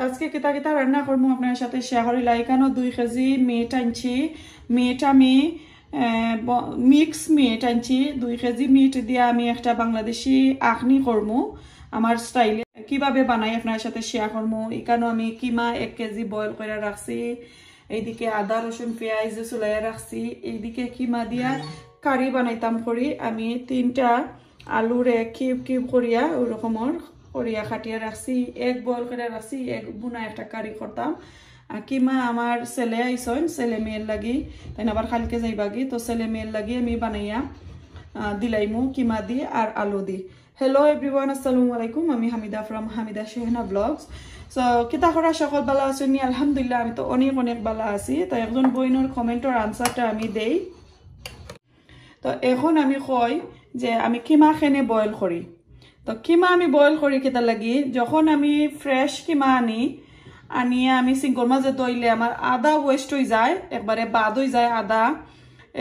আজকে কিতা কিতা রান্না করবো আপনার সাথে শেয়ার করি। লাইকানো 2 কেজি মিট আনছি। মিট আমি মিক্স মিট আনছি। 2 কেজি মিট দিয়ে আমি একটা বাংলাদেশি আখনি করবো আমার স্টাইলে। কিভাবে বানাই আপনার সাথে শেয়ার করবো। এখানে আমি কিমা 1 কেজি বয়েল করে রাখছি। এইদিকে আদা রসুন পেঁয়াজ চুলাইয়া রাখছি। এইদিকে কিমা দিয়া কারি বানাইতাম করি। আমি 3টা আলুরে কিউব কিউব করিয়া ওই রকমের করিয়া খাটিয়া রাখছি। এক বয়েল করে রাখছি। এক বুনা একটা কারি করতাম। আর কিমা আমার ছেলে আইসন, ছেলে মেয়ের লাগি তাই আবার কালকে যাইবাগি, তো ছেলে মেয়ের লাগি আমি বানাইয়া দিলাইমু কিমা দি আর আলু দি। হ্যালো এভরিওয়ান, আসসালামু আলাইকুম। আমি Hamida from Hamida Shehna blogs. So কিতা করা সকল বালা আছেন? আলহামদুলিল্লাহ আমি তো অনেক অনেক বালা আছি। তো একজন বইনের কমেন্টের আনসারটা আমি দেই। তো এখন আমি কই যে আমি কিমা খেনে বয়েল করি। তো কিমা আমি বয়েল করি কেটা লাগি, যখন আমি ফ্রেশ কিমা আনিয়ে আমি সিঙ্কর মাঝে দইলে আমার আদা ওয়েস্ট হয়ে যায়, একবারে বাদ হয়ে যায় আদা।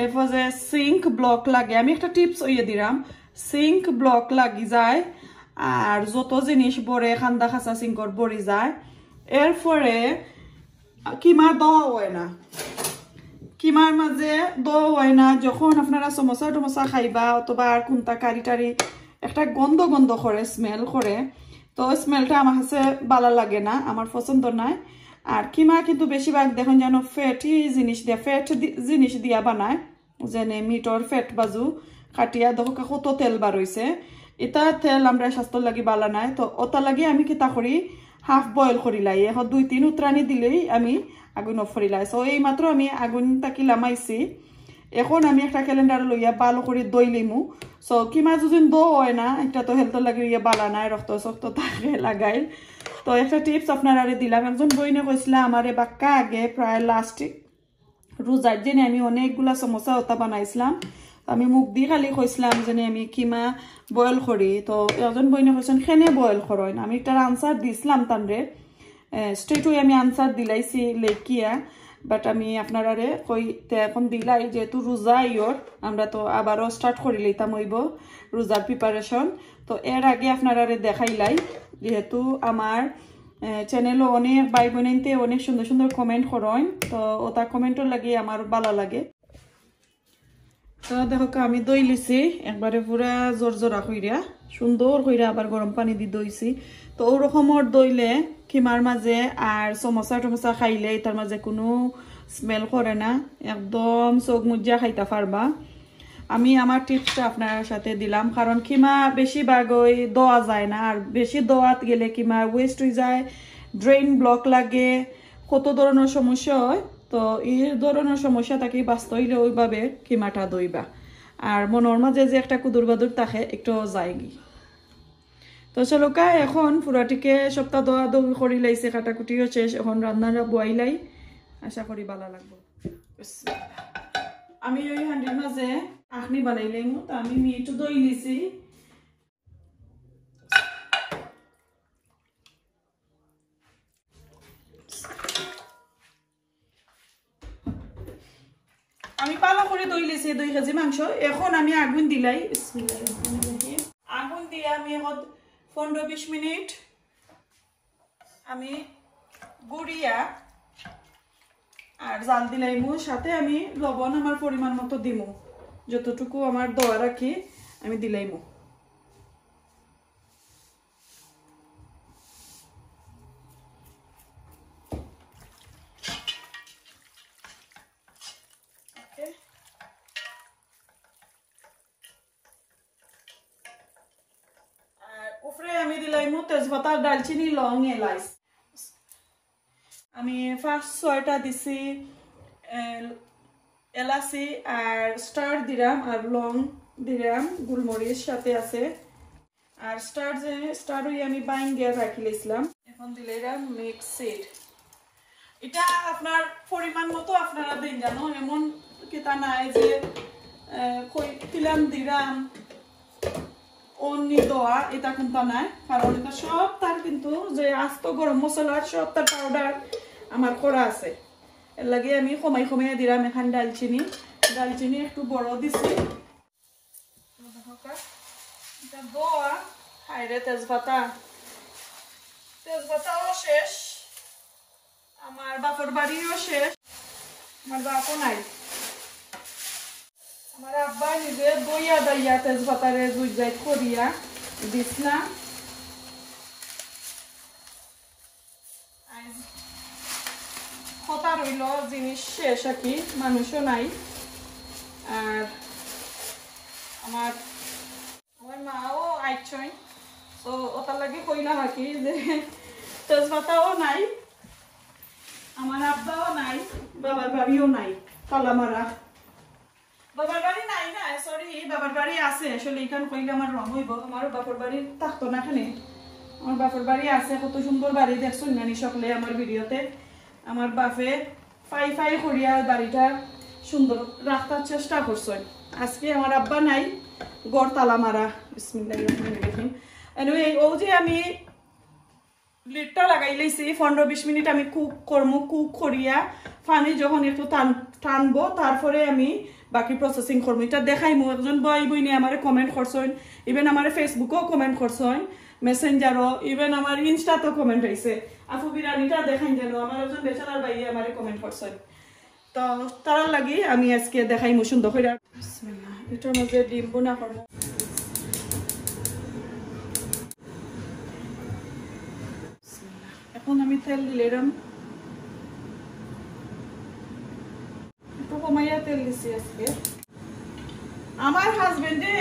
এরপর যে সিঙ্ক ব্লক লাগে, আমি একটা টিপস হইয়ে দিলাম, সিঙ্ক ব্লক লাগি যায় আর যত জিনিস বড়ে খান্দা খাসা সিঙ্কর বড়ি যায়। এরপরে কিমা দেওয়া হয় না, কিমার মাঝে দেওয়া হয় না। যখন আপনারা সমোসা টমোসা খাইবা অথবা আর কোনটা কারি টারি একটা গন্ধ গন্ধ করে, স্মেল করে, তো স্মেলটা আমার কাছে ভালো লাগে না, আমার পছন্দ নাই। আর কিমা কিন্তু বেশিরভাগ দেখুন যেন ফ্যাটি জিনিস দিয়া, ফ্যাট জিনিস দিয়া বানায়, যেন মিটর ফ্যাট বাজু কাটিয়া দেখো কত তেল বার হয়েছে। এটা তেল আমরা স্বাস্থ্য লাগি ভালো নাই। তো ওটা লাগি আমি কিতা করি, হাফ বয়েল করি লাই। এখন 2-3 উতরানি দিলেই আমি আগুন অফ করি লাই। সো এই মাত্র আমি আগুন তাকি লামাইছি। এখন আমি একটা ক্যালেন্ডার লইয়া ভালো করে দই লিমু। সো কিমা যদি দো হয় না, একটা তো হেলথ লাগে ইয়ে বালা নাই, রক্ত শক্ত থাকে লাগাই। তো একটা টিপস আপনারা দিলাম। একজন বইনে কইছিলাম আমারে বাক্কা আগে, প্রায় লাস্ট রোজার দিনে আমি অনেকগুলা সমোসা ওটা বানাইছিলাম। আমি মুখ দিয়ে খালি কইছিলাম যে আমি কিমা বয়েল করি। তো একজন বইনে কইছেন খেনে বয়েল করেন। আমি একটা আনসার দিছিলাম তানরে, স্ট্রেট হয়ে আমি আনসার দিলাইছি লেখিয়া, বাট আমি আপনারা কই এখন দিলাই যেহেতু রোজা ইয়র, আমরা তো আবারও স্টার্ট করি লইতাম হইব রোজার প্রিপারেশন। তো এর আগে আপনারা দেখাইলাই, যেহেতু আমার চ্যানেলও অনেক ভাই বোনতে অনেক সুন্দর সুন্দর কমেন্ট করেন, তো ওটা কমেন্টও লাগে আমার ভালো লাগে। তো দেখো আমি দই লিছি একবারে পুরা জোর জোরা কইরা, সুন্দর কইরা, আবার গরম পানি দিয়ে দইছি। তো ওরকমর দইলে কিমার মাঝে আর সমোসা টমোসা খাইলে তার মাঝে কোনো স্মেল করে না, একদম চোখ মুজিয়া খাইতে পারবা। আমি আমার টিপসটা আপনার সাথে দিলাম, কারণ কিমা বেশিরভাগ ওই দোয়া যায় না, আর বেশি দোয়াত গেলে কিমা ওয়েস্ট হয়ে যায়, ড্রেন ব্লক লাগে, কত ধরনের সমস্যা হয়। তো এই ধরনের সমস্যা তাকে বাঁচতে হইলে ওইভাবে কিমাটা দইবা। আর মনের মাঝে যে একটা কুদুর বাদুর থাকে একটু যায়গি। তো চলোকা এখন পুরাটিকে সপ্তাহ দোয়া দই করি লাইছে, কাটাকুটিও শেষ, এখন রান্নাটা বয়াইলাই, আশা করি ভালো লাগবো। আমি ওই হান্ডির মাঝে আখনি বানাইলাম। তো আমি মিট দই লিছি, আমি পালা করে দই লিছি 2 কেজি মাংস। এখন আমি আগুন দিলাই, আগুন দিয়ে আমি এখন 15-20 মিনিট আমি গুড়িয়া আর জাল দিলাইমু। সাথে আমি লবণ আমার পরিমাণ মতো দিমু, যতটুকু আমার দোয়া রাখি আমি দিলাইমু। উপরে আমি দিলাইমু তেজপাতা, দালচিনি, লং, এলাচ। আমি 5-6টা দিছি এলাচি, আর স্টার দিলাম, আর লং দিলাম, গোলমরিচ সাথে আছে। আর স্টার হয়ে আমি বাইন দিয়ে রাখি লাইছিলাম। এখন দিলাম মিক্স সিড। এটা আপনার পরিমাণ মতো আপনারা দিন, জানো এমন কিতা নাই যে দিলাম অন্য দোয়া, এটা কিন্তু নাই। কারণ এটা সব তার কিন্তু যে আস্ত গরম মশলার সব তার পাউডার আমার করা আছে। এর লাগে আমি কমাই দিলাম। এখান ডালচিনি একটু বড় দিছি। দোয়া হাইরে তেজপাতাও শেষ। আমার বাপর বাড়িও শেষ, আমার বাপও নাই। আমার আব্বা নিজে দইয়া দাইয়া তেজপাতারে গুজাইত করিয়া দিস না। কথা রইল জিনিস শেষ আর কি, মানুষও নাই। আর আমার মাও আইছই, তো ওটার লাগে কইলাম আর কি যে তেজপাতাও নাই, আমার আব্বাও নাই, বাবার বাড়িও নাই, তালা মারা। বাবার বাড়ি নাই না, সরি, বাবার বাড়ি আছে আসলে, এখান কইলে আমার রং হইব। আমার বাপর বাড়ি থাকতো না এখানে, আমার বাপর বাড়ি আছে, কত সুন্দর বাড়ি দেখছেন নানি সকলে আমার ভিডিওতে। আমার বাপে ফাই ফাই করিয়া বাড়িটা সুন্দর রাখার চেষ্টা করছেন। আজকে আমার আব্বা নাই, গড় তালা মারা। বিসমিল্লাহির রহমানির রহিম। এনিওয়ে, ও যে আমি লিডটা লাগাই লাইছি 15-20 মিনিট আমি কুক করবো। কুক করিয়া পানি যখন একটু টানবো তারপরে আমি বাকি প্রসেসিং করবো। এটা দেখাইমু। একজন বই বইনি আমার কমেন্ট করছেন, ইভেন আমার ফেসবুকেও কমেন্ট করছেন, মেসেঞ্জারও, ইভেন আমার ইনস্টাতেও কমেন্ট হয়েছে, আপু বিরিয়ানিটা দেখাই যেন। আমার একজন বেচারার বাইরে আমার কমেন্ট করছেন, তো তার লাগি আমি আজকে দেখাইমু সুন্দর করে। বিসমিল্লাহ। এটার মধ্যে ডিম বোনা করবো। এখন আমি তেল দিলাম, একটু কমাইয়া তেল দিছি আজকে। আমার হাজবেন্ডে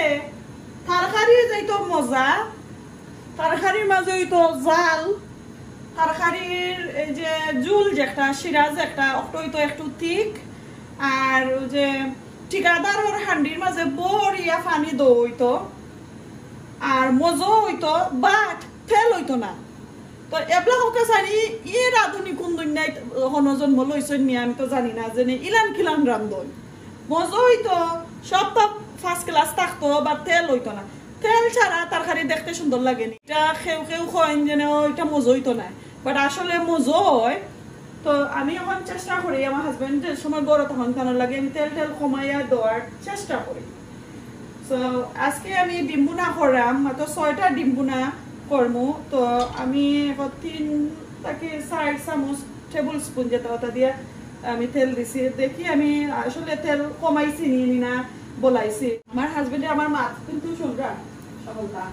তরকারি যাইতো মজা, তরকারির মাঝে হইতো জাল, তরকারির এই যে জুল যেটা সিরাজ একটা হইতো একটু ঠিক, আর ওই যে ঠিকাদার ওর হান্ডির মাঝে বড়িয়া পানি দইতো, আর মজা হইতো, বাট তেল হইতো না। তো এবলা হোক চাই ইয়ে রাঁধুনি কোন দুনিয়ায় জন্ম লইছেন নিয়ে আমি তো জানি না, যে ইলান খিলান রান্ধন মজা হইতো, সব তো ফার্স্ট ক্লাস থাকতো, বা তেল হইতো না। তেল ছাড়া তরকারি দেখতে সুন্দর লাগেনি। এটা খেউ খেউ খাইন যেন এটা মজা হইতো না, বাট আসলে মজা হয়। তো আমি এখন চেষ্টা করি, আমার হাজবেন্ড যে সময় বড় তখন কেন লাগে আমি তেল টেল কমাইয়া দেওয়ার চেষ্টা করি। তো আজকে আমি ডিম বোনা করাম, মাত্র 6টা ডিম বোনা করবো। তো আমি 3 থেকে 4 চামচ টেবিল স্পুন যেটা ওটা দিয়ে আমি তেল দিছি। দেখি আমি আসলে তেল কমাইছি নি না বলাইছি। আমার হাজবেন্ডে আমার মাছ কিন্তু শুনরা সকলটা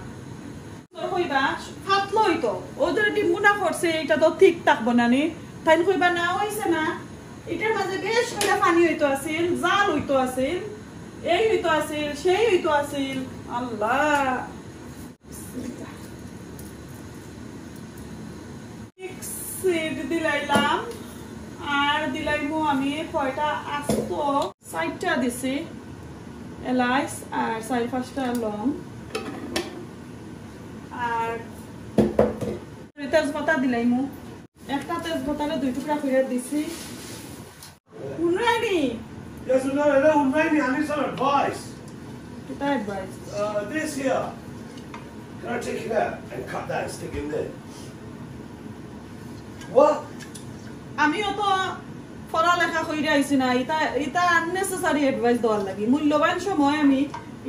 কইবা ফাটলো হইতো, ওদের ডিম বোনা করছে, এটা তো ঠিক থাকবো না নি, তাই কইবা না হইছে না। এটার মাঝে বেশ করে পানি হইতো আছিল, জাল হইতো আছিল, এই হইতো আছিল, সেই হইতো আছিল। আল্লাহ, দিলাইলাম। আর দিলাইমু আমি কয়টা আস্ত 4টা দিছি এলাচ, আর 4-5টা লং, আর তেজপাতা দিলাইমু। একটা তেজপাতারে 2 টুকরা করে দিছি। উনাইনি Yes, no, maybe I need some advice. এটা advice. This here. Can I take it out and cut that and stick it in there? What? আমিও তো পড়ালেখা কইরা আইছি না, এটা আননেসেসারি অ্যাডভাইস দেওয়ার লাগি। মূল্যবান সময় আমি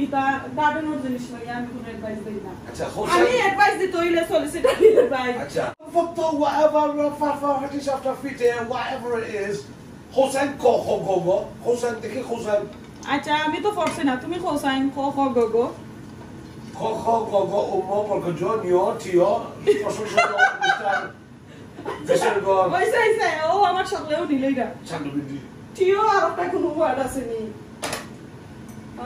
এটা গার্ডেনের জিনিস লই, আমি কোনো অ্যাডভাইস দেই না। আচ্ছা, আমি অ্যাডভাইস দিতে হইলে সলিসিটারি অ্যাডভাইস। আচ্ছা, ফটো whatever ফাফা হাটিস আফটার ফিটে whatever it is. হোসেন কো গো হোসেন দেখি হোসেন। আচ্ছা, আমি তো পড়ছি না, তুমি হোসেন কো গো গো উমো porque yo nió tío ও আমার সকলেও নিলেইরা টিও আর একটা কোনো ওয়ার্ড আছে নি।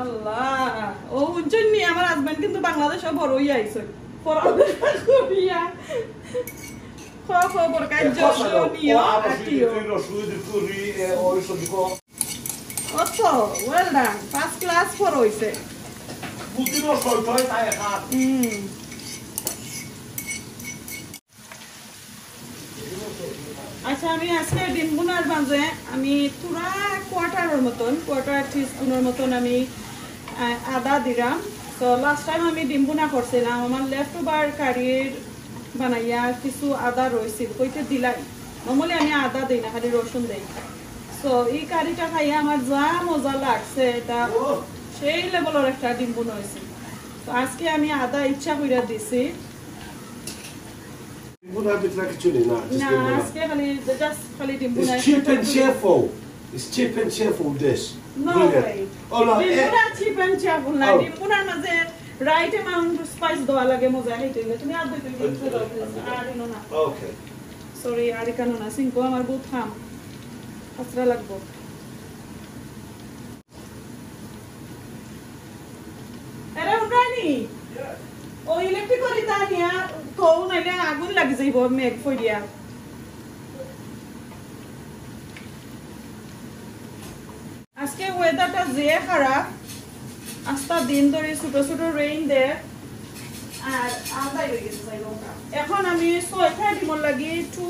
আল্লাহ, ও উজ্জনি আমার হাজবেন্ড কিন্তু বাংলাদেশে বড় হইয়া আইছে, পড়ালেখা করিয়া খবর কাজ নিও আটিও। আচ্ছা, ওয়েল ডান, ফার্স্ট ক্লাস পড় হইছে। বুদ্ধিনো সইতই তাই হাত। আচ্ছা, আমি আজকে ডিম বোনার মাঝে আমি পুরা কোয়ার্টার টিস্পুনের মতন আমি আদা দিলাম। তো লাস্ট টাইম আমি ডিম বোনা করছিলাম, আমার লেফট ওভার কারির বানাইয়া কিছু আদা রয়েছিল, কইতে দিলাই। নর্মালি আমি আদা দিই না, খালি রসুন দিই। তো এই কারিটা খাইয়া আমার যা মজা লাগছে, এটা সেই লেভেলের একটা ডিম বোনা হয়েছে। তো আজকে আমি আদা ইচ্ছা কইরা দিছি। Bunar bitra kichuni na. না আজকে খালি জাস্ট খালি ডিম বুনা It's cheap and cheerful. It's cheap and cheerful dish. No Brilliant. way. Oh no. ডিম বুনা চিপ এন্ড চাবুল না Oh. ডিম বুনার মাঝে রাইট অ্যামাউন্ট স্পাইস দেওয়া লাগে মজা হইতে তুমি আর দিতে দিতে দাও আর দিনো না Okay. সরি আর কেন না সিংকো আমার বহুত খাম খাসরা লাগবো এরা উড়ানি ও ইলেকট্রিক করি তা নিয়া তো নাইলে আগুন লাগি যাইব মেঘ ফইয়া আজকে ওয়েদারটা যে খারাপ আস্তা দিন ধরে ছোট ছোট রেইন দে আর আদাই হয়ে গেছে সাইডটা এখন আমি 6টা ডিমর লাগি একটু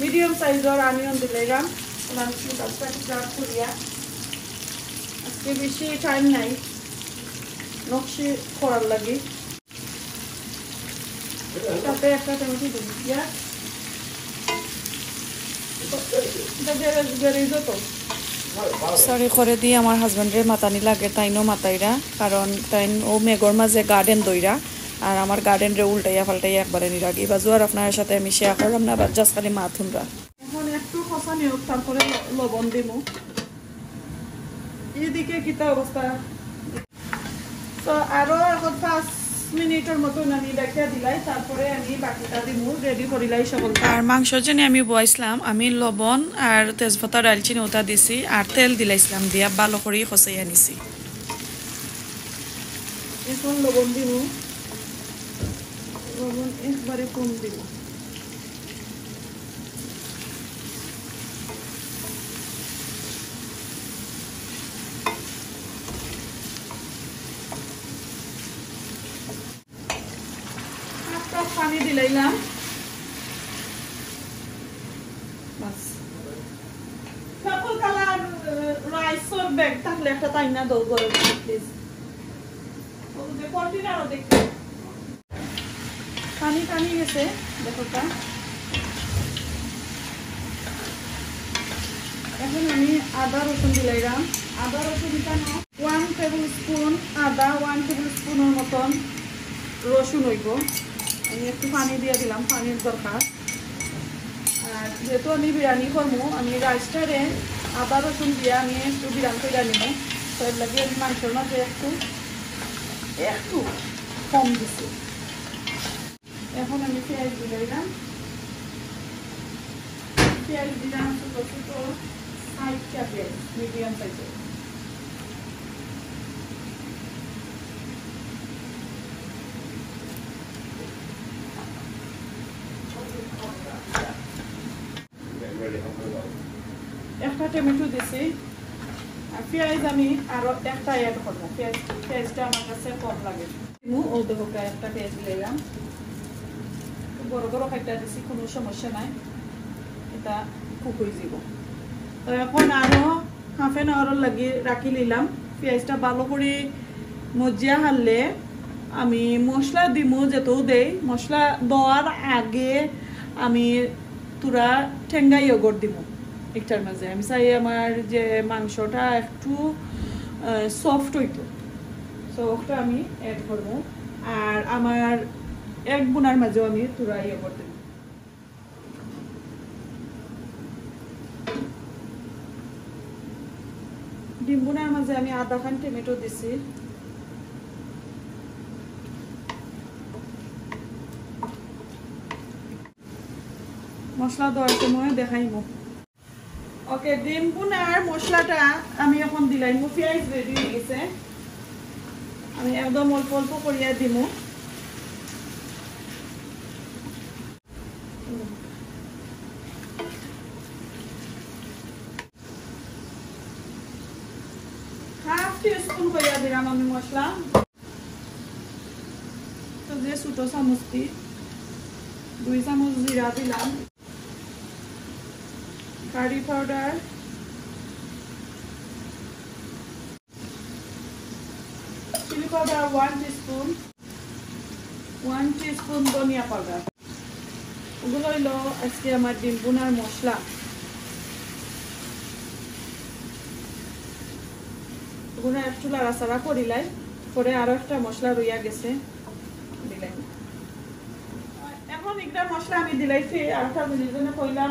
মিডিয়াম সাইজের অনিয়ন দিলাম ওনার কাজটা স্টার্ট করিয়া আজকে বেশি টাইম নাই নকশি করার লাগি তাতে একটা টমেটো দিই ইয়া সরি করে দিয়ে আমার হাজবেন্ডের মাতানি লাগে তাইনো মাতাইরা কারণ তাইন ও মেঘর মাঝে গার্ডেন দইরা আর আমার গার্ডেন রে উল্টাইয়া পাল্টাইয়া একবারে নিরাগি বাজু আর আপনার সাথে আমি শেয়ার করলাম না বাস জাস্ট খালি মাথুনরা এখন একটু খসা নিও তারপরে লবণ দিমু এদিকে কিতা অবস্থা তো আরো এখন 5 মিনিটের মতো আমি দেখা দিলাই তারপরে আমি বাকিটা দিমু রেডি করিলাই সকল আর মাংস জেনে আমি বয়াইছিলাম আমি লবণ আর তেজপাতা ডালচিনি ওটা দিছি আর তেল দিলাইছিলাম দিয়া ভালো করে খসাইয়া নিছি এখন লবণ দিমু লবণ একবারে কম দিমু পানি দিলাইলাম বাস পার্পল কালার রাইসর ব্যাগ থাকলে একটা তাই না দাও গরম প্লিজ ওদের কন্টেনারও দেখি পানি টানি গেছে দেখোটা এখন আমি আদা রসুন দিলাইলাম আদা রসুন কেন 1 টেবিল স্পুন আদা 1 টেবিল স্পুনের মতন রসুন হইব আমি একটু পানি দিয়ে দিলাম পানির দরকার আর যেহেতু আমি বিরিয়ানি করবো আমি রাইসটারে আদা রসুন দিয়ে আমি একটু বিরিয়ানি করে নিব তো এর লাগে আমি মাংসের মাঝে একটু কম দিচ্ছি এখন আমি পেঁয়াজ দিলাম ছোটো ছোটো 5টা পেঁয়াজ মিডিয়াম সাইজের একটা টমেটো দিছি আর পেঁয়াজ আমি আরো একটা অ্যাড করবো পেঁয়াজটা আমার কাছে কম লাগে ও দেখো একটা পেঁয়াজ দিলাম বড় বড় খাইটা দিছি কোনো সমস্যা নাই এটা কুক হয়ে যাব তো এখন আরো হাফ এন আওয়ার লাগি রাখি নিলাম পেঁয়াজটা ভালো করে মজিয়া হারলে আমি মশলা দিমু যেত দেই মশলা দেওয়ার আগে আমি তুরা ঠেঙ্গা ইয়োগurt দিব একটার মাঝে আমি চাই আমার যে মাংসটা একটু সফট হইতো সো ওটা আমি অ্যাড করবো আর আমার এক বোনার মাঝেও আমি তুরা ইয়োগurt দেব ডিম বোনার মাঝে আমি আধা খান টমেটো দিছি মশলা দেওয়ার সময় দেখাইমু ওকে ডিম বোনার মশলাটা আমি এখন দিলাইমু পেঁয়াজ রেডি হয়ে গেছে আমি একদম অল্প অল্প করিয়া দিমু হাফ টিস্পুন করিয়া দিলাম আমি মশলা তো যে ছোট চামচটি 2 চামচ জিরা দিলাম curry powder chilli powder 1 teaspoon ধনিয়া পাউডার ওগুলো হইল আজকে আমার ডিম বোনার মশলা ওগুলো একটু লাড়াচাড়া করিলাই পরে আরো একটা মশলা রইয়া গেছে দিলাই এখন একটা মশলা আমি দিলাইছি আর একটা জিনিস জন্য কইলাম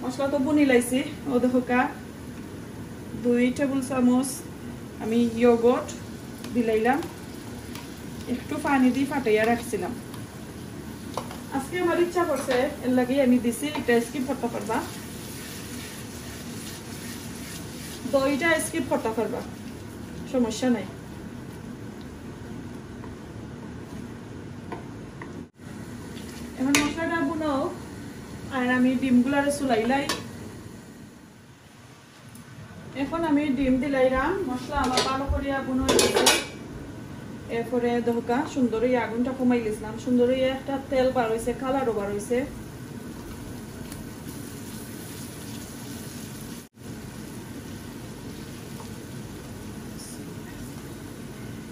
মশলা তো বুনি লাইছি ও দেখো কা 2 টেবিল চামচ আমি ইয়োগurt দিলাইলাম একটু পানি দিয়ে ফাটাইয়া রাখছিলাম আজকে আমার ইচ্ছা করছে এর লাগি আমি দিছি এটা স্কিপ করতে পারবা দইটা স্কিপ করতে পারবা সমস্যা নাই এখন মশলাটা বুনো আর আমি ডিমগুলারে চুলাইলাই এখন আমি ডিম দিলাইলাম মশলা আমার ভালো করিয়া বুনো হয়েছে এরপরে দোকা সুন্দরই আগুনটা কমাই গেছিলাম সুন্দরই একটা তেল বার হয়েছে কালারও বার হয়েছে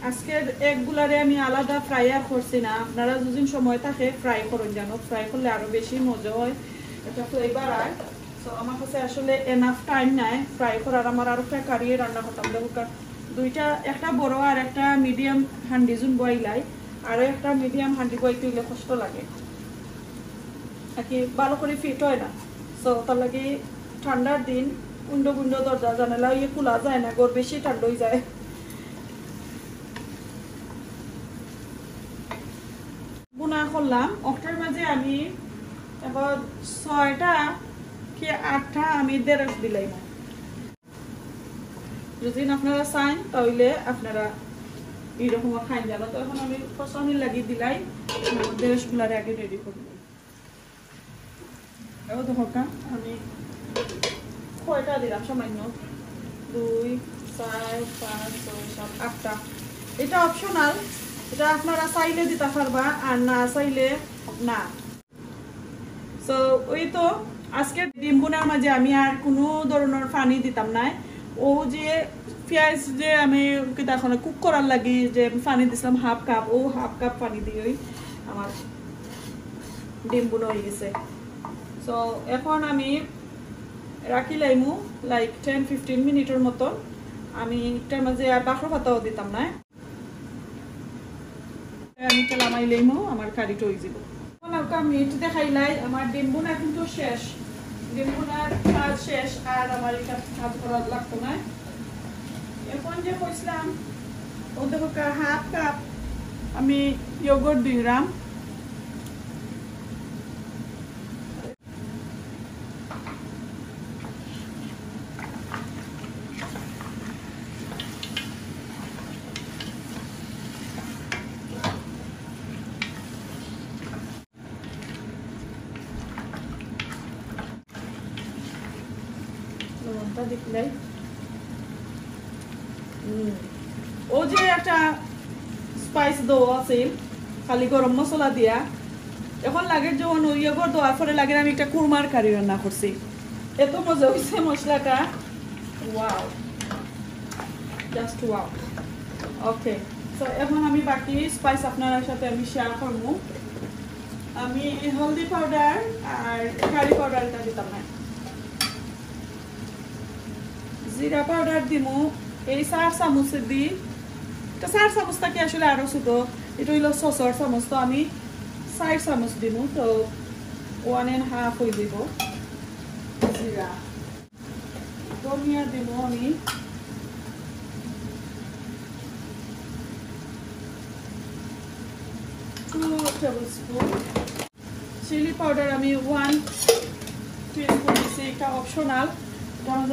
আজকের এগগুলারে আমি আলাদা ফ্রাই আর করছি না আপনারা যদিন সময় থাকে ফ্রাই করুন জানো ফ্রাই করলে আরো বেশি মজা হয় এটা ফ্লেভার হয় তো আমার কাছে আসলে এনাফ টাইম নাই ফ্রাই করার আমার আরো কারিয়ে রান্না করতাম দোকা দুইটা একটা বড় আর একটা মিডিয়াম হান্ডি জুন বইলাই আর একটা মিডিয়াম হান্ডি বইতে হইলে কষ্ট লাগে আর কি ভালো করে ফিট হয় না সো তার লাগে ঠান্ডার দিন উন্ডো গুন্ডো দরজা জানালা ইয়ে খোলা যায় না গর বেশি ঠান্ডা হয়ে যায় বুনা করলাম অক্টার মাঝে আমি এখন 6টা কি 8টা আমি দেড় দিলাই না যদি আপনারা চান তাহলে আপনারা এইরকম খাই যাবে তো এখন আমি পছন্দ লাগিয়ে দিলাই দেশগুলারে আগে রেডি করব এও দেখো আমি কয়টা দিলাম সামান্য 2 4 5 6 7 8টা এটা অপশনাল এটা আপনারা চাইলে দিতে পারবা আর না চাইলে না সো ওই তো আজকে ডিম বোনার মাঝে আমি আর কোনো ধরনের পানি দিতাম না ও যে পেঁয়াজ যে আমি এখন কুক করার লাগি যে পানি দিছিলাম হাফ কাপ ও হাফ কাপ পানি দিয়ে আমার ডিম বোনা হয়ে গেছে সো এখন আমি রাখি লাইমু লাইক 10-15 মিনিটের মতো আমি এটার মাঝে আর বাখর পাতাও দিতাম না আমি তেলামাই লাইমু আমার কারিটা হয়ে যাব আমি এটা দেখাইলাই আমার ডিম বোনা কিন্তু শেষ ডিম বোনার কাজ শেষ আর আমার এটা কাজ করা লাগতো না এখন যে কইছিলাম ও দেখো হাফ কাপ আমি ইয়োগurt দিলাম দেখলাই ও যে একটা স্পাইস দেওয়া আছে খালি গরম মশলা দিয়া এখন লাগে যখন ইয়োগurt দেওয়ার পরে লাগে আমি একটা কুরমার কারি রান্না করছি এত মজা হয়েছে মশলাটা wow just wow okay so এখন আমি বাকি স্পাইস আপনার সাথে আমি শেয়ার করবো আমি হলদি পাউডার আর কারি পাউডারটা দিতাম না জিরা পাউডার দিমু এই 4 চামচ দি এটা 4 চামচটা কি আসলে আরো ছোট এটা হইলো সসর চামচ তো আমি 4 চামচ দিমু তো 1.5 হয়ে দিব জিরা ধনিয়া দিমু আমি 2 টেবিলস্পুন চিলি পাউডার আমি 1 টিস্পুন দিছি এটা অপশনাল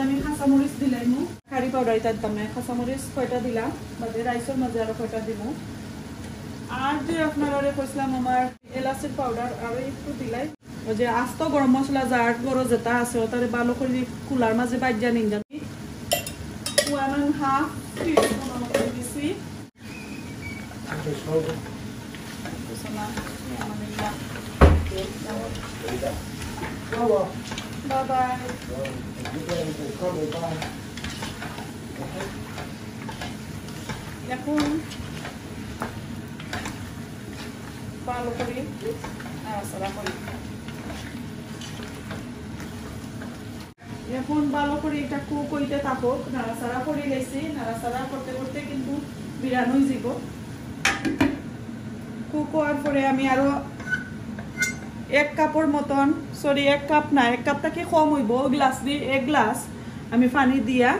আমি কাঁচামরিচ দিলাম কারি পাউডার এটা দিতাম না কাঁচামরিচ কয়টা দিলাম বাদে রাইসের মাঝে আরো কয়টা দিব আর যে আপনারা কইছিলাম আমার এলাচির পাউডার আরো একটু দিলাই ওই যে আস্ত গরম মশলা যার বড় যেটা আছে ওটারে ভালো করে কুলার মাঝে বাজ্যা নিন জানি 1.5 টিস্পুন মতো দিছি Bye bye. এখন ভালো করে নাড়াচাড়া করি এখন ভালো করে এটা কুক হইতে থাকুক নাড়াচাড়া করে গেছি নাড়াচাড়া করতে করতে কিন্তু বিরান হয়ে যাব কুক হওয়ার পরে আমি আরো 1 কাপের মতন সরি 1 কাপ না 1 কাপটা কি কম হইব গ্লাস দিয়ে 1 গ্লাস আমি পানি দিয়া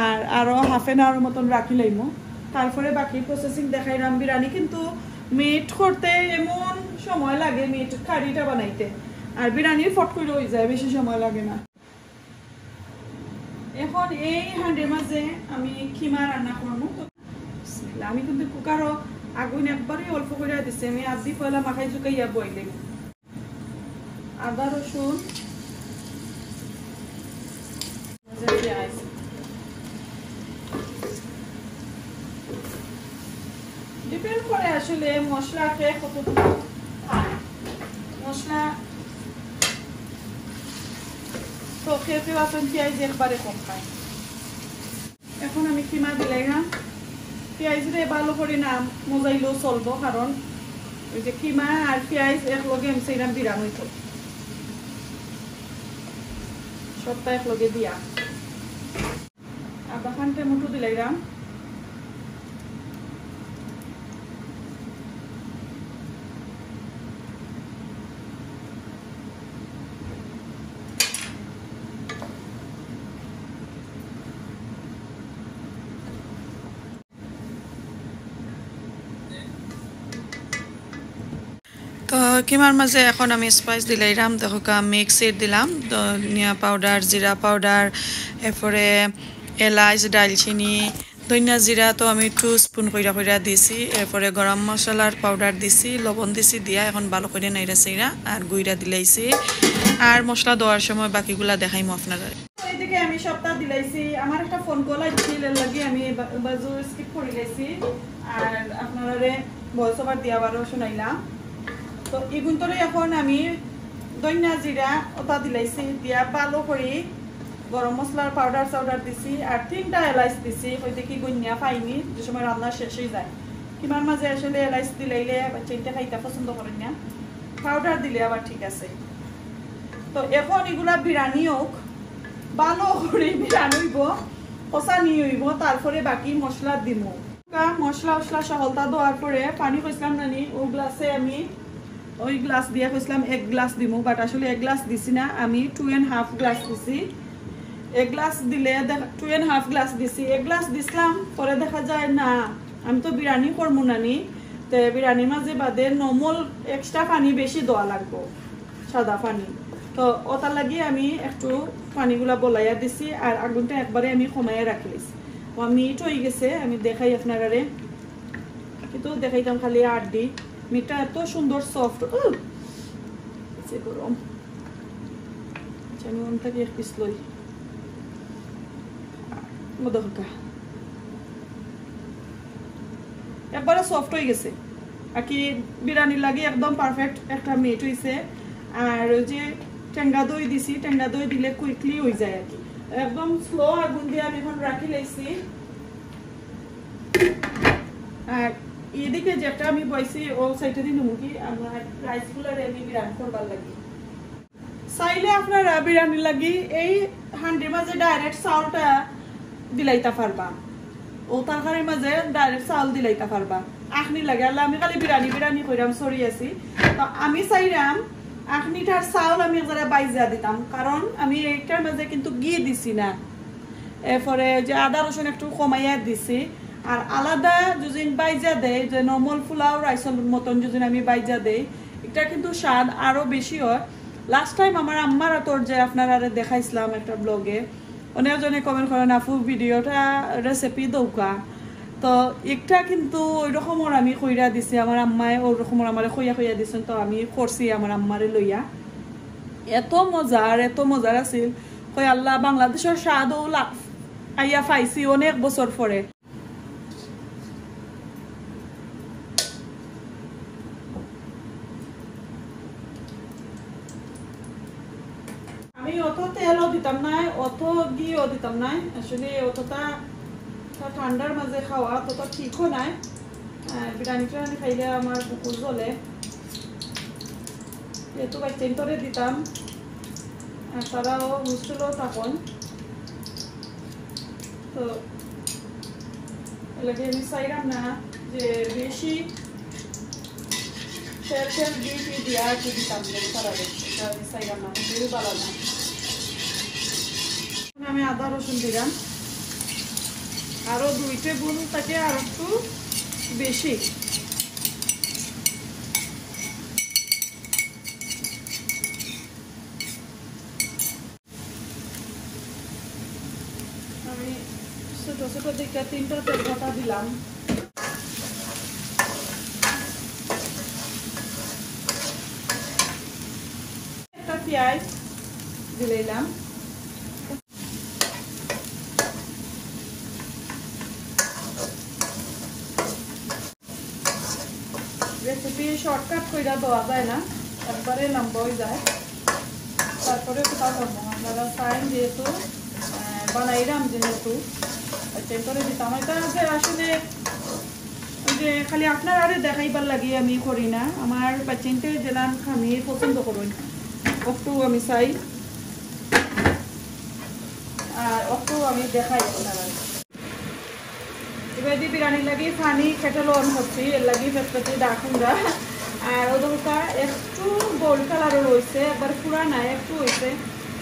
আর আরো হাফ এন আওয়ার মতন রাখি লাইমু তারপরে বাকি প্রসেসিং দেখাইলাম বিরিয়ানি কিন্তু মিট করতে এমন সময় লাগে মিট কারিটা বানাইতে আর বিরিয়ানি ফট করে হয়ে যায় বেশি সময় লাগে না এখন এই হাঁড়ির মাঝে আমি খিমা রান্না করবো আমি কিন্তু কুকারও আগুন একবারই অল্প করে দিচ্ছি আমি আদি পয়লা মাখাই ঝুঁকাইয়া বইলে আদা রসুন পেঁয়াজ ডিপেন্ড করে আসলে মশলা খেয়ে কতটুকু মশলা তো খেতে আসেন পেঁয়াজ একবারে কম খায় এখন আমি কিমা দিলাই না পেঁয়াজরে ভালো করে না মজাইলেও চলবো কারণ ওই যে কিমা আর পেঁয়াজ একলগে আমি সেইরাম বিরাম হইতো সবটা একলগে দিয়া আধা ঘন্টার মতো দিলাইরাম তো কিমার মাঝে এখন আমি স্পাইস দিলাইরাম দেখো মিক্সির দিলাম ধনিয়া পাউডার জিরা পাউডার এরপরে এলাচ দালচিনি ধনিয়া জিরা তো আমি 2 স্পুন কইরা কইরা দিছি এরপরে গরম মশলার পাউডার দিছি লবণ দিছি দিয়া এখন ভালো করে নাইরা সাইরা আর গুইরা দিলাইছি আর মশলা দেওয়ার সময় বাকিগুলা দেখাইমু আপনারা এইদিকে আমি সবটা দিলাইছি আমার একটা ফোন কল আইছিল এর লাগি আমি বাজু স্কিপ করে গেছি আর আপনারারে ভয়েস ওভার দিয়া বারো শুনাইলাম তো এগুন্তরে এখন আমি ধনিয়া জিরা ওটা দিলাইছি দিয়া ভালো করে গরম মশলার পাউডার দিছি আর 3টা এলাচ দিছি হইতে কি গুনিয়া পাইনি যে সময় রান্না শেষ হয়ে যায় কিমার মাঝে আসলে এলাচ দিলাইলে বাচ্চাটা খাইতে পছন্দ করেন না পাউডার দিলে আবার ঠিক আছে তো এখন এগুলা বিরিয়ানি হোক ভালো করে বিরিয়ানি হইব কষানি হইব তারপরে বাকি মশলা দিব মশলা সহলতা দেওয়ার পরে পানি কইছিলাম নানি ও গ্লাসে আমি ওই গ্লাস দিয়া কইছিলাম 1 গ্লাস দিব বাট আসলে 1 গ্লাস দিছি না আমি 2.5 গ্লাস দিছি 1 গ্লাস দিলে 2.5 গ্লাস দিছি 1 গ্লাস দিছিলাম পরে দেখা যায় না আমি তো বিরিয়ানি করবো নানি তো বিরিয়ানির মাঝে বাদে নর্মাল এক্সট্রা পানি বেশি দেওয়া লাগবো সাদা পানি তো ওটার লাগি আমি একটু পানিগুলা বলাইয়া দিছি আর আগুনটা একবারে আমি কমাইয়া রাখলিছি মিট হয়ে গেছে আমি দেখাই আপনারারে কিন্তু দেখাইতাম খালি আর দি মিটটা এত সুন্দর সফট গরম আমি ওনটাকে এক পিস লই একবারে সফট হয়ে গেছে আর কি বিরিয়ানির লাগে একদম পারফেক্ট একটা মিট হয়েছে আর ওই যে টেঙ্গা দই দিছি টেঙ্গা দই দিলে কুইকলি হয়ে যায় আর কি একদম স্লো আগুন দিয়ে আমি এখন রাখি লাইছি আর এদিকে যেটা আমি বইছি ও সাইডে দিন মুখি আমার রাইসগুলারে আমি বিরিয়ানি করবার লাগি চাইলে আপনারা বিরিয়ানি লাগি এই হান্ডির মাঝে ডাইরেক্ট চাউলটা দিলাইতা পারবা ও তরকারির মাঝে ডাইরেক্ট চাউল দিলাইতা পারবা আখনি লাগে আল্লাহ আমি খালি বিরিয়ানি কইরাম সরি আছি তো আমি চাইরাম আখনিটার চাউল আমি যারা বাইজা দিতাম কারণ আমি এইটার মাঝে কিন্তু ঘি দিছি না এরপরে যে আদা রসুন একটু কমাইয়া দিছি আর আলাদা যদি বাইজা দেয় যে নর্মাল পোলাও রাইসের মতন যদি আমি বাইজা দেই এটা কিন্তু স্বাদ আরো বেশি হয় লাস্ট টাইম আমার আম্মার তোর যে আপনারা দেখাইছিলাম একটা ব্লগে অনেকজনে কমেন্ট করেন আপু ভিডিওটা রেসিপি দৌকা তো একটা কিন্তু ওই রকমের আমি কইরা দিছি আমার আম্মায় ওই রকমের আমারে কইয়া দিছেন তো আমি করছি আমার আম্মারে লইয়া এত মজার আছিল কই আল্লাহ বাংলাদেশের স্বাদও আইয়া পাইছি অনেক বছর পরে আমি অত তেলও দিতাম নাই অত ঘিও দিতাম নাই আসলে অতটা ঠান্ডার মাঝে খাওয়া তত ঠিকও নাই বিরিয়ানিটা খাইলে আমার বুকুর জ্বলে যেহেতু বাচ্চাইন্তরে দিতাম আর তারাও হোস্টেলও থাকুন তো এলাকে আমি চাইলাম না যে বেশি তেল দিয়ে দিয়া কি দিতাম সারা এটা দিছাই রান্না করতে ভালো না। আমি আদা রসুন দিলাম আরো 2 টেবিল থেকে আর একটু বেশি। আমি ছোট ছোট দিকে 3টা তেজপাতা দিলাম। একটা পেঁয়াজ দিলাম। রেসিপি শর্টকাট করে দেওয়া যায় না, একবারে লম্বা হয়ে যায়। তারপরে কোথাও করবো আপনারা চাইন যেহেতু বানাইলাম যেহেতু করে দিতাম। এটা যে আসলে যে খালি আপনার আরে দেখাইবার লাগে আমি করি না, আমার বাচ্চাতে জেলান আমি পছন্দ করুন একটু আমি চাই আর একটু আমি দেখাই আপনারা। এবার দিয়ে বিরিয়ানি লাগি পানি খেটে লন হচ্ছে এর লাগি পেটপেটে ডাকুনরা। আর ওদরটা একটু গোল্ড কালারও রয়েছে, একবার পুরা নাই একটু হয়েছে।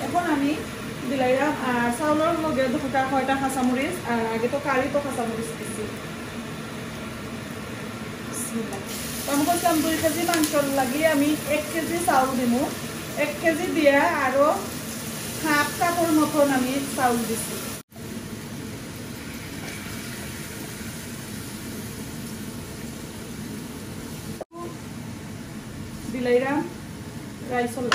এখন আমি দিলাইলাম আর চাউলের লগে দুটা 6টা কাঁচামরিচ, আর আগে তো কারি তো কাঁচামরিচ দিচ্ছি। আমি বলছিলাম 2 কেজি মাংসর লাগিয়ে আমি 1 কেজি চাউল দিব। 1 কেজি দিয়ে আরো 1/2 কাপের মতন আমি চাউল দিচ্ছি। দিলাইলাম রাইসল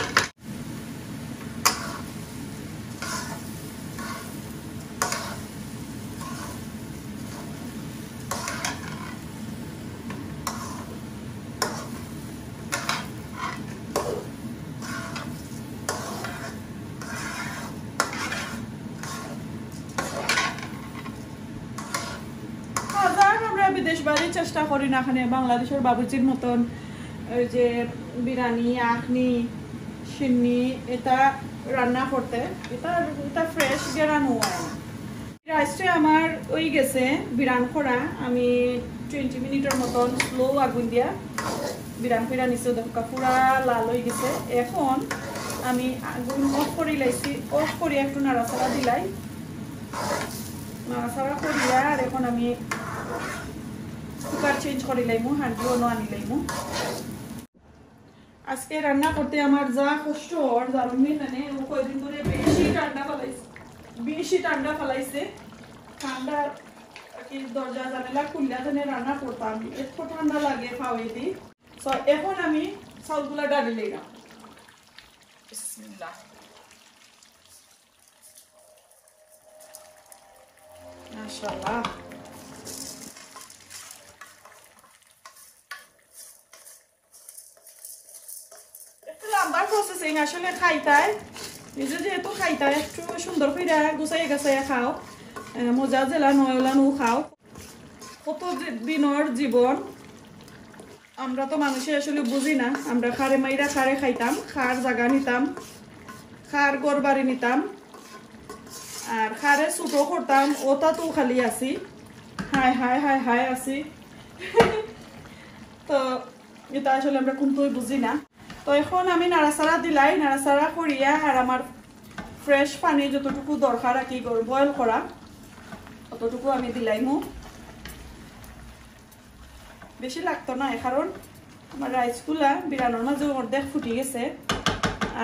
বিদেশ বাড়ির চেষ্টা করি না, এখানে বাংলাদেশের বাবুর্চির মতন যে বিরিয়ানি আখনি সিন্নি এটা রান্না করতে। এটা ফ্রেশ গেরানো হয়। রাইসটা আমার ওই গেছে বিরান করা, আমি 20 মিনিটের মতন স্লো আগুন দিয়া বিরান করে নিচে দেখা পুরা লাল হয়ে গেছে। এখন আমি আগুন অফ করে লাইছি, অফ করে একটু নাড়াচাড়া দিলাই, নাড়াচাড়া করিয়া আর এখন আমি কুকার চেঞ্জ করে লাইমু, হাঁড়ি অন্য আনি লাইমু। আজকে রান্না করতে আমার যা কষ্ট আর জারুমি মানে ও কয়দিন ধরে বেশি ঠান্ডা ফেলাইছে। ঠান্ডা কি দরজা জানালা খুললা জানে রান্না করতাম, এত ঠান্ডা লাগে খাওয়াই দি। এখন আমি চাউলগুলা ডালি লইলাম। বিসমিল্লাহ। মাশাআল্লাহ। লম্বা প্রসেসিং আসলে খাইতাই নিজে যেহেতু খাইতাই একটু সুন্দর করে গুছাই গাছাই খাও, মজা জেলা নয়লানো খাও। কত দিনের জীবন আমরা তো মানুষে আসলে বুঝি না। আমরা খারে মাইরা খারে খাইতাম, খার জায়গা নিতাম, খার গড় বাড়ি নিতাম আর খারে ছুটো করতাম। ওটা তো খালি আছি হাই হাই হাই হাই আছি। তো এটা আসলে আমরা কোনটাই বুঝি না। তো এখন আমি নাড়াচাড়া দিলাই, নাড়াচাড়া করিয়া আর আমার ফ্রেশ পানি যতটুকু দরকার আর কি বয়েল করা অতটুকু আমি দিলাইমু। বেশি লাগতো না কারণ আমার রাইসগুলা বিরানোর মাঝে অর্ধেক ফুটি গেছে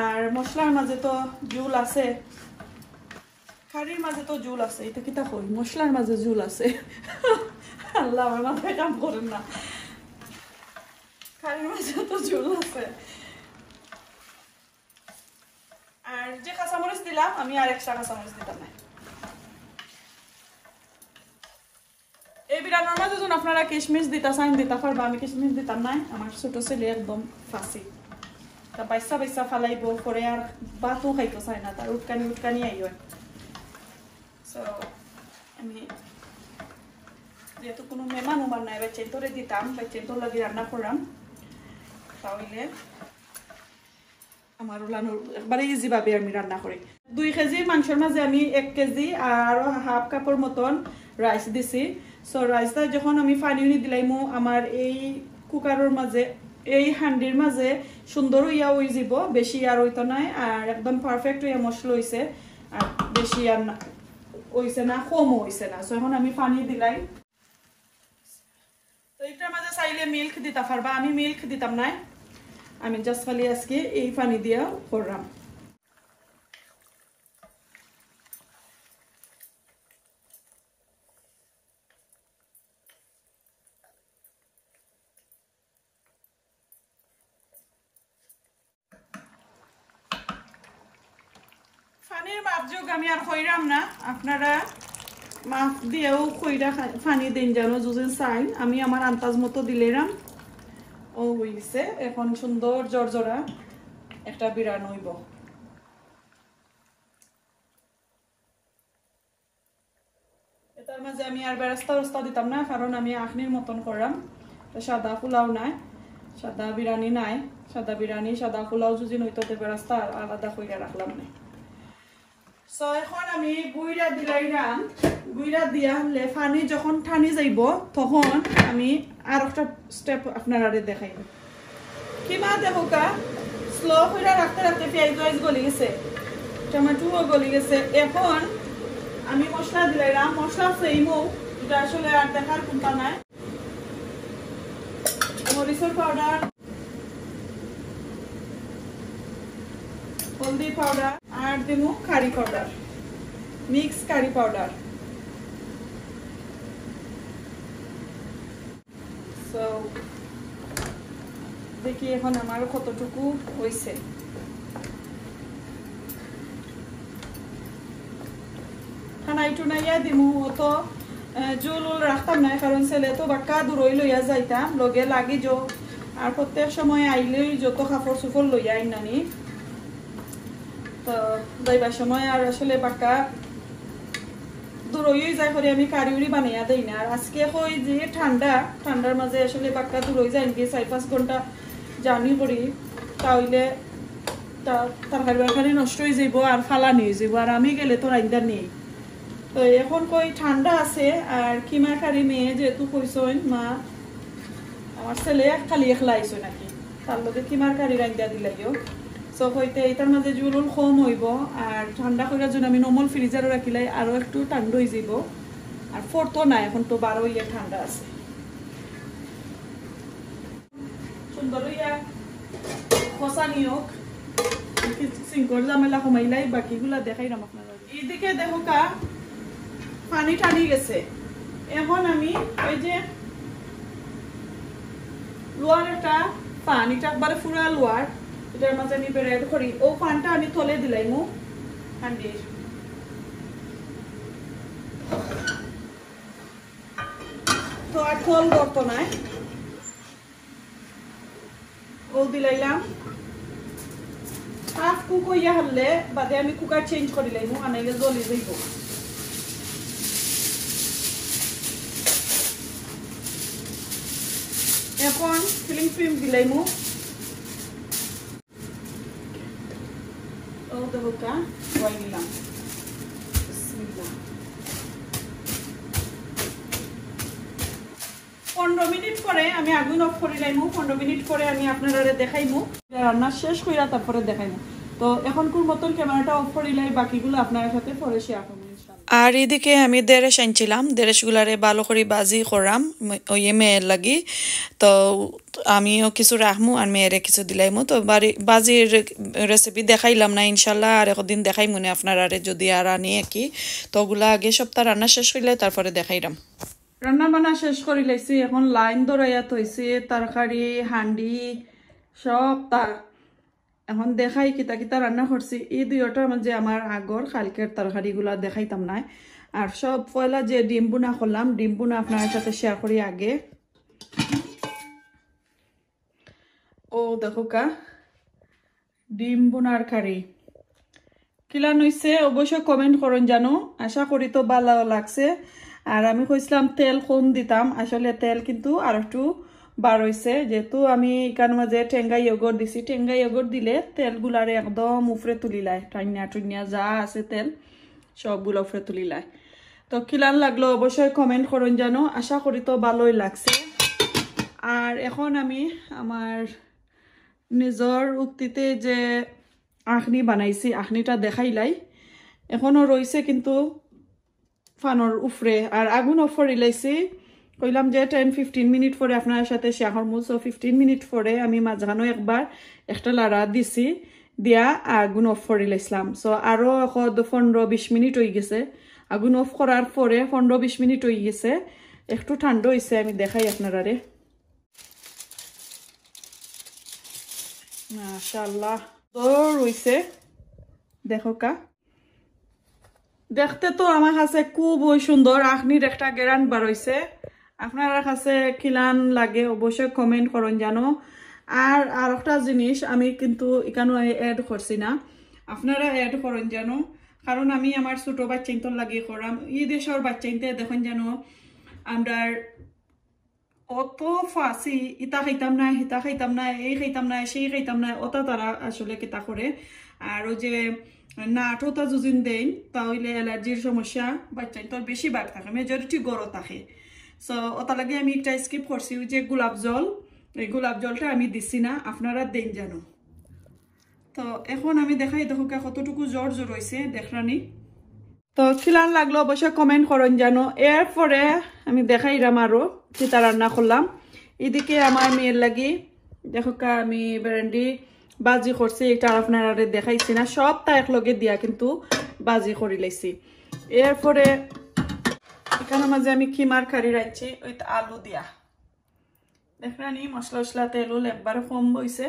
আর মশলার মাঝে তো জুল আছে, কারির মাঝে তো জুল আছে। এটা কিতা কই মশলার মাঝে জুল আছে। আল্লাহ আমার মাথায় কাম করেন না, কারির মাঝে তো জুল আছে। আর যে কাঁচামরিচ দিলাম আমি আর এক্সট্রা কাঁচামরিচ দিতাম না। এই বিরানোর মাঝে যখন আপনারা কিশমিশ দিতে চান দিতে পারবা, আমি কিশমিশ দিতাম না। আমার ছোট ছেলে একদম ফাঁসি, তা বাইসা বাইসা ফালাইব করে আর ভাতও খাইতে চায় না, তার উটকানি আই হয়। সো আমি যেহেতু কোনো মেহমান উমান নাই বাচ্চাই তোরে দিতাম, বাচ্চাই তোর লাগে রান্না করলাম, তাহলে আমার ওলানোর একবারে ইজি ভাবে আমি রান্না করি। 2 কেজি মাংসের মাঝে আমি 1 কেজি আর 1/2 কাপের মতন রাইস দিছি। সো রাইসটা যখন আমি পানি দিলাইমু আমার এই কুকারের মাঝে এই হান্ডির মাঝে সুন্দর হইয়া হয়ে যাব, বেশি আর হইতো নাই, আর একদম পারফেক্ট হইয়া মশলা হইছে, আর বেশি আর হইছে না, কমও হইছে না। সো এখন আমি পানি দিলাই। তো এটার মাঝে চাইলে মিল্ক দিতে পারবা, আমি মিল্ক দিতাম না, আমি জাস্ট খালি আজকে এই পানি দিয়া করলাম। পানির মাপ যোগ আমি আর কইরাম না, আপনারা মাপ দিয়েও কইরা পানি দিন যেন যুজেন চাইন। আমি আমার আন্দাজ মতো দিলাম, ও হইছে। এখন সুন্দর জর্জরা একটা বিরান হইব। এটার মাঝে আমি আর বেরেস্তা দিতাম না, কারণ আমি আখনির মতন করলাম। সাদা পোলাও নাই, সাদা বিরিয়ানি নাই, সাদা বিরিয়ানি সাদা পোলাও যদি নইতো বেরেস্তা আলাদা কইরা রাখলাম না। সো এখন আমি গুইরা দিলাইরাম, গুইরা দিয়া হলে পানি যখন ঠানি যাইব তখন আমি আর একটা স্টেপ আপনারা দেখাইব। কিমা দেখোকা স্লো করে রাখতে রাখতে পেঁয়াজ গলি গেছে, টমেটোও গলি গেছে। এখন আমি মশলা দিলাইরাম, মশলা সেইমো, এটা আসলে আর দেখার কোনটা নাই। মরিচের পাউডার, হলদি পাউডার, আর দিমু curry powder, mix curry powder. So দেখি এখন আমার কতটুকু হইছে। খানাই টুনাইয়া দিমু, অত জুল রাখতাম না, কারণ ছেলে তো বাক্কা দূরই লইয়া যাইতাম, লগে লাগি যো, আর প্রত্যেক সময় আইলেই যত কাপড় চোপড় লইয়া আইনানি, তো যাইবার সময় আর আসলে বাক্কা দূরই যাই করে আমি কারিউরি বানাইয়া দেই না। আর আজকে কই যে ঠান্ডার মাঝে আসলে বাক্কা দূরই যাই গিয়ে 4-5 ঘন্টা জার্নি করি, তাহলে তরকারি বারকারি নষ্ট হয়ে যাইব আর ফালানি হয়ে যাইব, আর আমি গেলে তো রাইন্দা নেই। তো এখন কই ঠান্ডা আছে, আর কিমা কারি মেয়ে যেহেতু কইসইন মা, আমার ছেলে খালি একলা আইসো নাকি, তার লগে কিমার কারি রাইন্দা দিলাইও। সো হইতে এটার মাঝে জুল কম হইব, আর ঠান্ডা করার জন্য আমি নর্মাল ফ্রিজারও রাখিলাই আরো একটু ঠান্ডা হয়ে যাব। আর ফোরতো না, এখন তো 12 ইয়ে ঠান্ডা আছে। সুন্দর হইয়া খসা নিয়োগ সিঙ্কর জামেলা কমাইলাই, বাকিগুলা দেখাইলাম আপনারা। এইদিকে দেখো কা পানি টানি গেছে। এখন আমি ওই যে লোয়ার একটা পানিটা একবারে পুরা লোয়ার, এটার মাঝে আমি বেড়ে করি, ও পানটা আমি তলে দিলাইমু হান্ডির। তো আর থল করতো না, ও দিলাইলাম। হাফ কুক হইয়া হলে বাদে আমি কুকার চেঞ্জ করি লাইমু, আনাইলে জ্বলি যাইব। এখন ফিলিং ক্রিম দিলাইমু, ও দেবকা ওয়াই নিলাম। বিসমিল্লাহ। 15 মিনিট পরে আমি আগুন অফ করে লাইমু, 15 মিনিট পরে আমি আপনারা দেখাইমু, রান্না শেষ কইরা তারপরে দেখাইমু। তো এখন কোন মতন ক্যামেরাটা অফ করিলাই, বাকিগুলো আপনার সাথে পরে শেয়ার করব ইনশাআল্লাহ। আর এদিকে আমি দেরেশ আনছিলাম, দেরেশগুলারে ভালো করে বাজি করাম ওই মেয়ের লাগি। তো আমিও কিছু রাখমু আর মেয়েরে কিছু দিলাইমু। তো বাজির রেসিপি দেখাইলাম না ইনশাল্লাহ, আর একদিন দেখাই মনে আপনারা যদি আর আনি কি। তো ওগুলা আগে সপ্তাহ রান্না শেষ হইলে তারপরে দেখাইলাম। রান্না বান্না শেষ করে লাইছি, এখন লাইন ধরাইয়া থইছি, তরকারি হান্ডি সব তার। এখন দেখাই কিতা কিতা রান্না করছি। এই দুইটার মাঝে আমার আগর কালকের তরকারিগুলা দেখাইতাম না। আর সব পয়লা যে ডিম বুনা করলাম, ডিম বুনা আপনার সাথে শেয়ার করি আগে। ও দেখো কা ডিম বুনার কারি কিলান হইছে অবশ্যই কমেন্ট করুন জানো, আশা করি তো ভালো লাগছে। আর আমি কইছিলাম তেল কম দিতাম, আসলে তেল কিন্তু আর একটু বার হইছে, যেহেতু আমি এখান মাঝে টেঙ্গা ইয়োগurt দিছি। টেঙ্গা ইয়োগurt দিলে তেলগুলারে একদম উপরে তুলিলায়, টাইনিয়া টুইনিয়া যা আছে তেল সবগুলো উপরে তুলিলায়। তো কিলান লাগলো অবশ্যই কমেন্ট করুন জানো, আশা করি তো ভালোই লাগছে। আর এখন আমি আমার নিজের উক্তিতে যে আখনি বানাইছি আখনিটা দেখাইলাই এখনো রয়েছে কিন্তু ফানোর উফরে আর আগুন অফ করে লাইছি কইলাম যে 10-15 মিনিট পরে আপনার সাথে শেয়ার করবো সো 15 মিনিট পরে আমি মাঝখানো একবার একটা লাড়া দিছি দিয়া আগুন অফ করে লাইছিলাম সো আরও 15-20 মিনিট হয়ে গেছে আগুন অফ করার পরে 15-20 মিনিট হয়ে গেছে একটু ঠান্ডা হয়েছে আমি দেখাই আপনারা রে মাশাআল্লাহ তো রয়েছে দেখো কা দেখতে তো আমার কাছে খুবই সুন্দর আখনির একটা গ্যারান বার হইছে আপনার কাছে কিলান লাগে অবশ্যই কমেন্ট করুন জানো আর একটা জিনিস আমি কিন্তু এখানে অ্যাড করছি না আপনারা অ্যাড করুন জানো কারণ আমি আমার ছোট বাচ্চাইন্তর লাগিয়ে করাম এই দেশের বাচ্চাইনতে দেখুন জানো আমরা অত ফাঁসি ইতা খাইতাম না হিতা খাইতাম না এই খাইতাম না সেই খাইতাম না ওটা তারা আসলে কিতা করে আর ওই যে নাটটা যুজিন দেন তাহলে অ্যালার্জির সমস্যা বাচ্চাইন্তর বেশি ভাগ থাকে মেজরিটি গরম থাকে সো ওটা লাগে আমি একটা স্কিপ করছি ওই যে গোলাপ জল এই গোলাপ জলটা আমি দিচ্ছি না আপনারা দেন জানো তো এখন আমি দেখাই দেখো কতটুকু জ্বর হয়েছে দেখরানি তো খিলান লাগলো অবশ্যই কমেন্ট করেন জানো এরপরে আমি দেখাইলাম আরো চিতা রান্না করলাম এদিকে আমার মেয়ের লাগি দেখো আমি ব্যারেন্ডি বাজি করছি এটা আপনারা দেখাইছি না সবটা একলগে দিয়া কিন্তু বাজি করে লাইছি এরপরে এখানে মাঝে আমি খিমার কারি রাখছি ওই আলু দিয়া দেখরানি মশলা তেল একবার কম হয়েছে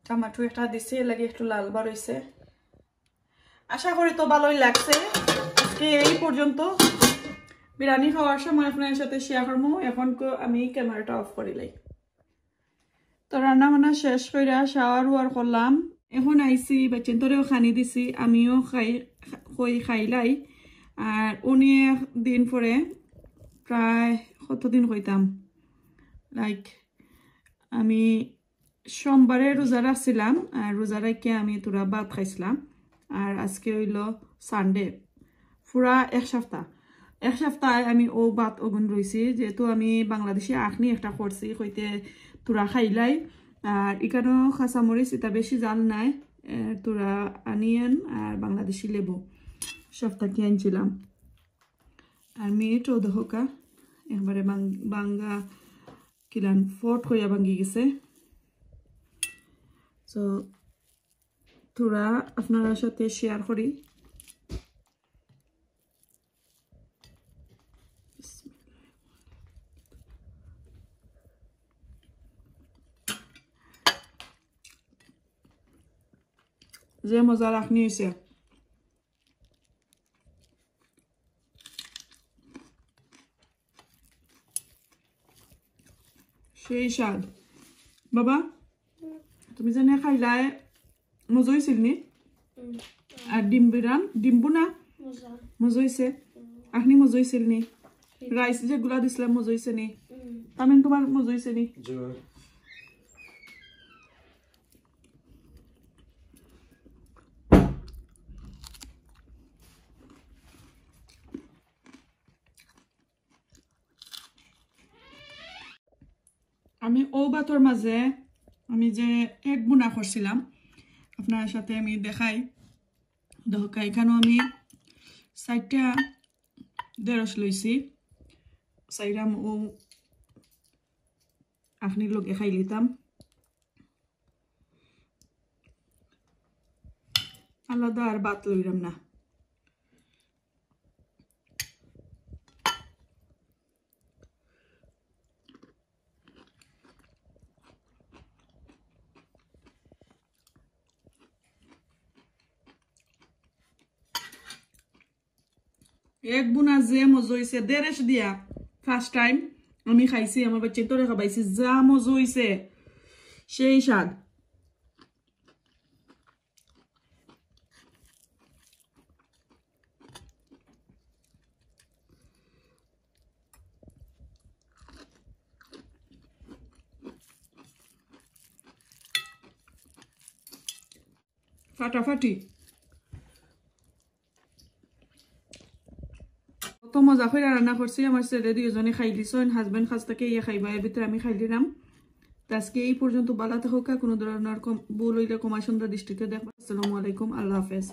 টমাটো একটা দিছি লাগে একটু লাল বার হয়েছে আশা করি তো ভালোই লাগছে আজকে এই পর্যন্ত বিরিয়ানি খাওয়ার সময় আপনার সাথে শেয়ার করবো এখন আমি ক্যামেরাটা অফ করিলাই তো রান্না বান্না শেষ করে শাওয়ার ওয়ার করলাম এখন আইসি বাচ্চান্তরেও খানি দিছি আমিও খাইলাই আর উনি দিন পরে প্রায় কতদিন হইতাম লাইক আমি সোমবারে রোজা রাখছিলাম আর রোজা রাখে আমি তোরা ভাত খাইছিলাম আর আজকে হইল সানডে পুরা এক সপ্তাহ আমি ও ভাত ওগুন রয়েছি যেহেতু আমি বাংলাদেশি আখনি একটা করছি হইতে তোরা খাইলাই আর এখানেও খাঁচামরিচ এটা বেশি জাল নাই তোরা আনিয়েন আর বাংলাদেশি লেবু সপ্তাহে আনছিলাম আর মেয়েটাও দেখোকা একবারে বাঙ্গা কিলান ফট হইয়া ভাঙ্গি গেছে সো তোরা আপনার সাথে শেয়ার করি যে মজা রাখনি হয়েছে সেই স্বাদ বাবা তুমি জানে খাইলাই মজা হয়েছিল নি আর ডিম্বু না মজা হয়েছে আপনি মজা হয়েছিল নি রাইস যেগুলা দিছিলাম মজা হয়েছে নি তামিন তোমার মজা হয়েছে নি আমি ও বাতর মাঝে আমি যে এক বুনা করছিলাম আপনার সাথে আমি দেখাই দেখা এখানেও আমি 4টা ঢেঁড়স লইছি 4টা ও আপনি লগে খাই লিতাম আলাদা আর ভাত লইলাম না এক বুনা যে মজা হয়েছে ঢেঁড়স দিয়া ফার্স্ট টাইম আমি খাইছি আমার বাচ্চা তোরে খাবাইছি যা মজা হয়েছে সেই স্বাদ ফাটাফাটি মজা করে রান্না করছি আমার ছেলে দুজনে খাই দিছেন হাজবেন্ড খাস থেকে ইয়ে খাইবা এর ভিতরে আমি খাই দিলাম আজকে এই পর্যন্ত ভালো থাকুক কোনো ধরনের ভুল হইলে ক্ষমা সুন্দর দৃষ্টিতে দেখবা আসসালামু আলাইকুম আল্লাহ হাফেজ